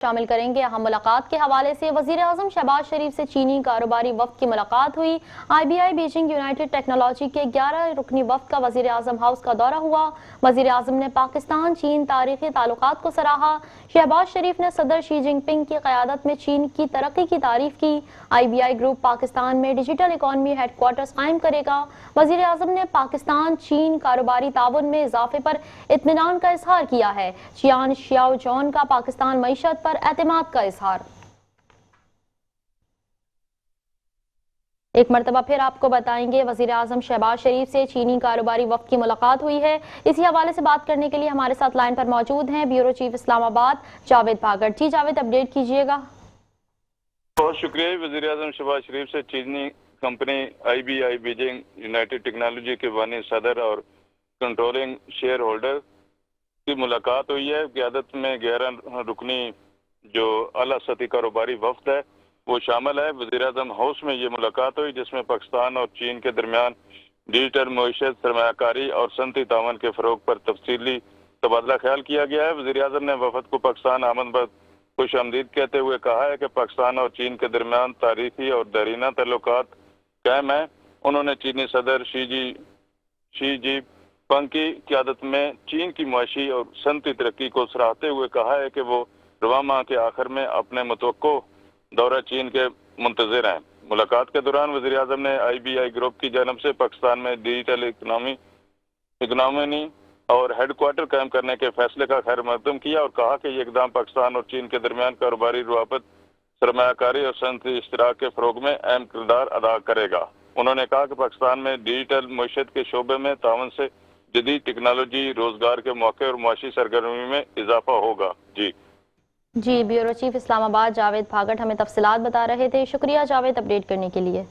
شامل کریں گے۔ اہم ملاقات کے حوالے سے وزیر اعظم شہباز شریف سے چینی کاروباری وفد کی ملاقات ہوئی۔ IBI بیجنگ یونائٹڈ ٹیکنالوجی کے 11 رکنی وفد کا وزیر اعظم ہاؤس کا دورہ ہوا۔ وزیر اعظم نے پاکستان چین تاریخی تعلقات کو سراہا۔ شہباز شریف نے صدر شی جن پنگ کی قیادت میں چین کی ترقی کی تعریف کی۔ IBI گروپ پاکستان میں ڈیجیٹل اکانومی ہیڈ کوارٹرز قائم کرے گا۔ وزیر اعظم نے پاکستان چین کاروباری تعاون میں اضافے پر اطمینان کا اظہار کیا ہے۔ چیان شیاؤ جون کا پاکستان معیشت پر اعتماد کا اظہار۔ ایک مرتبہ پھر آپ کو بتائیں گے وزیر اعظم شہباز شریف سے چینی کاروباری وفد کی ملاقات ہوئی ہے۔ اسی حوالے سے بات کرنے کے لیے ہمارے ساتھ لائن پر موجود ہیں بیورو چیف اسلام آباد جاوید بھاگڑ۔ جی جاوید، اپڈیٹ کیجیے گا۔ بہت شکریہ۔ وزیر اعظم شہباز شریف سے چینی company IBI Beijing United technology کے بانی صدر اور کنٹرولنگ شیئر ہولڈر کی ملاقات ہوئی ہے۔ قیادت میں 11 رکنی جو اعلیٰ سطحی کاروباری وفد ہے وہ شامل ہے۔ وزیر اعظم ہاؤس میں یہ ملاقات ہوئی جس میں پاکستان اور چین کے درمیان ڈیجیٹل معیشت، سرمایہ کاری اور صنعتی تعاون کے فروغ پر تفصیلی تبادلہ خیال کیا گیا ہے۔ وزیر اعظم نے وفد کو پاکستان آمد پر خوش آمدید کہتے ہوئے کہا ہے کہ پاکستان اور چین کے درمیان تاریخی اور دیرینہ تعلقات قائم ہیں۔ انہوں نے چینی صدر شی جی پنگ کی قیادت میں چین کی معاشی اور صنعتی ترقی کو سراہتے ہوئے کہا ہے کہ وہ رواں ماہ کے آخر میں اپنے متوقع دورہ چین کے منتظر ہیں۔ ملاقات کے دوران وزیر اعظم نے IBI گروپ کی جانب سے پاکستان میں ڈیجیٹل اکانومی اور ہیڈ کوارٹر قائم کرنے کے فیصلے کا خیر مقدم کیا اور کہا کہ یہ اقدام پاکستان اور چین کے درمیان کاروباری روابط، سرمایہ کاری اور صنعتی اشتراک کے فروغ میں اہم کردار ادا کرے گا۔ انہوں نے کہا کہ پاکستان میں ڈیجیٹل معیشت کے شعبے میں تعاون سے جدید ٹیکنالوجی، روزگار کے موقع اور معاشی سرگرمی میں اضافہ ہوگا۔ جی بیورو چیف اسلام آباد جاوید بھاگڑ ہمیں تفصیلات بتا رہے تھے۔ شکریہ جاوید، اپڈیٹ کرنے کے لیے۔